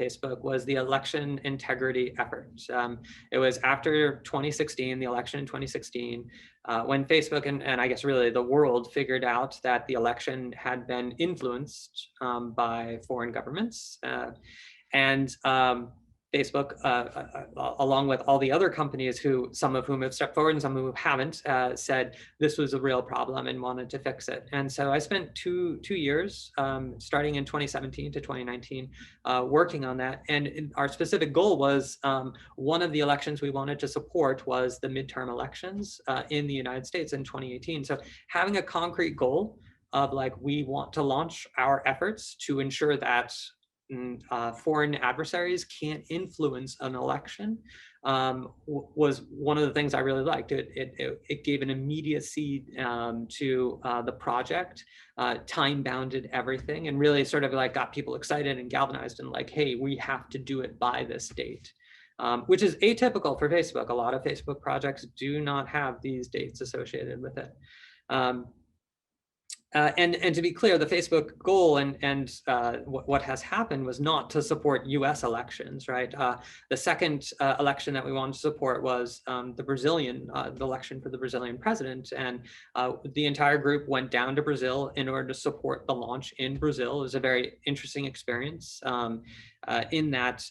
Facebook was the election integrity effort. It was after 2016, the election in 2016, when Facebook and I guess really the world figured out that the election had been influenced by foreign governments. And Facebook, along with all the other companies some of whom have stepped forward and some who haven't, said this was a real problem and wanted to fix it. And so I spent two years, starting in 2017 to 2019, working on that. And our specific goal was, one of the elections we wanted to support was the midterm elections in the United States in 2018. So having a concrete goal of like, we want to launch our efforts to ensure that foreign adversaries can't influence an election was one of the things I really liked. It gave an immediacy to the project, time-bounded everything, and really sort of like got people excited and galvanized and like, hey, we have to do it by this date, which is atypical for Facebook. A lot of Facebook projects do not have these dates associated with it. And to be clear, the Facebook goal and what has happened was not to support U.S. elections, right? The second election that we wanted to support was the election for the Brazilian president, and the entire group went down to Brazil in order to support the launch in Brazil. It was a very interesting experience in that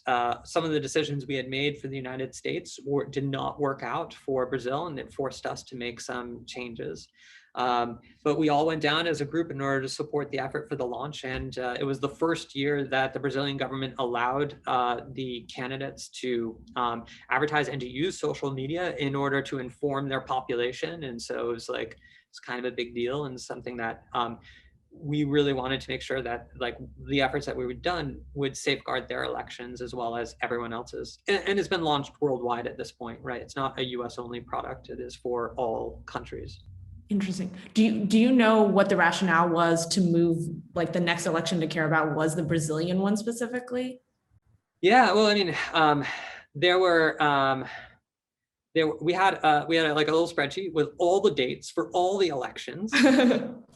some of the decisions we had made for the United States did not work out for Brazil, and it forced us to make some changes. But we all went down as a group in order to support the effort for the launch. And it was the first year that the Brazilian government allowed the candidates to advertise and to use social media in order to inform their population. And so it was like, it's kind of a big deal and something that we really wanted to make sure that like the efforts that we were done would safeguard their elections as well as everyone else's. And it's been launched worldwide at this point, right? It's not a US only product. It is for all countries. Interesting. Do you know what the rationale was to move like the next election to care about was the Brazilian one specifically? Yeah, well, I mean, we had like a little spreadsheet with all the dates for all the elections.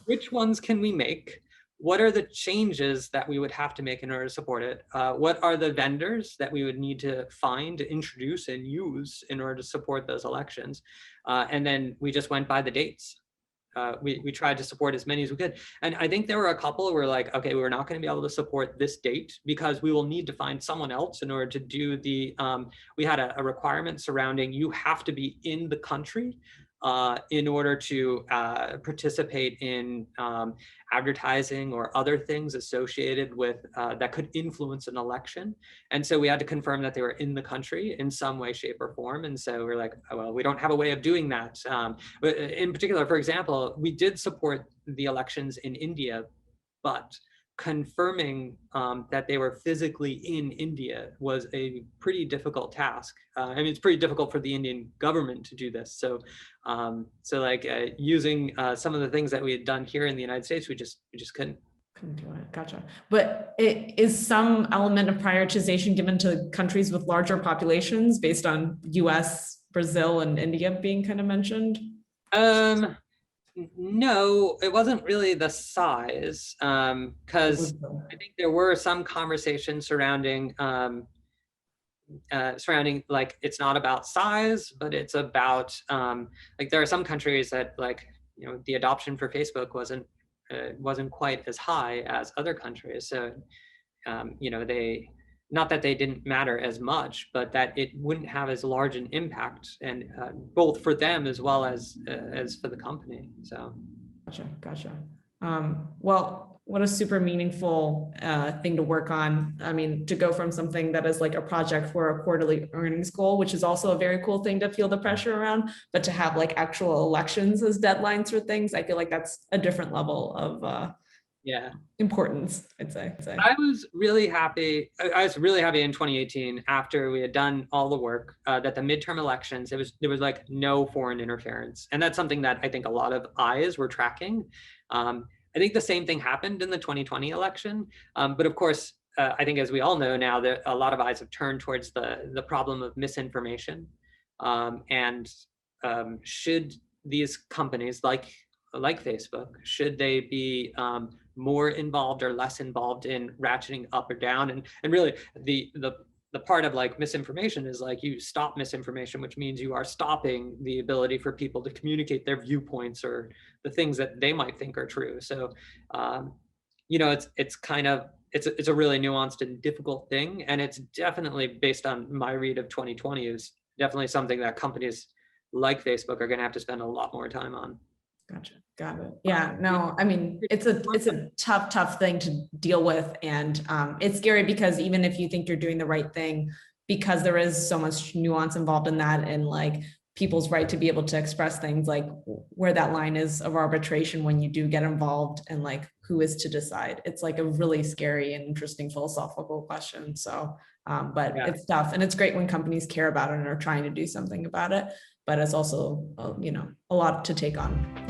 Which ones can we make? What are the changes that we would have to make in order to support it? What are the vendors that we would need to find, introduce, and use in order to support those elections? And then we just went by the dates. We tried to support as many as we could. And I think there were a couple who were like, okay, we're not going to be able to support this date because we will need to find someone else in order to do the, we had a requirement surrounding you have to be in the country in order to participate in advertising or other things associated with that could influence an election. And so we had to confirm that they were in the country in some way, shape, or form. And so we're like, oh, well, we don't have a way of doing that. But in particular, for example, we did support the elections in India, but confirming that they were physically in India was a pretty difficult task. I mean, it's pretty difficult for the Indian government to do this. So, using some of the things that we had done here in the United States, we just couldn't. Couldn't do it. Gotcha. But is some element of prioritization given to countries with larger populations based on US, Brazil, and India being kind of mentioned? No, it wasn't really the size, because I think there were some conversations surrounding like it's not about size, but it's about like there are some countries that like the adoption for Facebook wasn't quite as high as other countries. So they, not that they didn't matter as much, but that it wouldn't have as large an impact, and both for them as well as for the company. So, gotcha. Well, what a super meaningful thing to work on. I mean, to go from something that is like a project for a quarterly earnings goal, which is also a very cool thing to feel the pressure around, but to have like actual elections as deadlines for things, I feel like that's a different level of importance, I'd say. I was really happy in 2018 after we had done all the work that the midterm elections, there was like no foreign interference. And that's something that I think a lot of eyes were tracking. I think the same thing happened in the 2020 election. But of course, I think as we all know now, that a lot of eyes have turned towards the problem of misinformation. And should these companies like Facebook, should they be more involved or less involved in ratcheting up or down. And really the part of like misinformation is like you stop misinformation, which means you are stopping the ability for people to communicate their viewpoints or the things that they might think are true. So, it's kind of, it's a really nuanced and difficult thing. And it's definitely, based on my read of 2020, is definitely something that companies like Facebook are going to have to spend a lot more time on. Gotcha. Got it. Yeah, no, I mean, it's a tough thing to deal with. And it's scary because even if you think you're doing the right thing, because there is so much nuance involved in that, and like people's right to be able to express things, like where that line is of arbitration when you do get involved, and like who is to decide. It's like a really scary and interesting philosophical question. So, but Yeah. it's tough, and it's great when companies care about it and are trying to do something about it. But it's also, a lot to take on.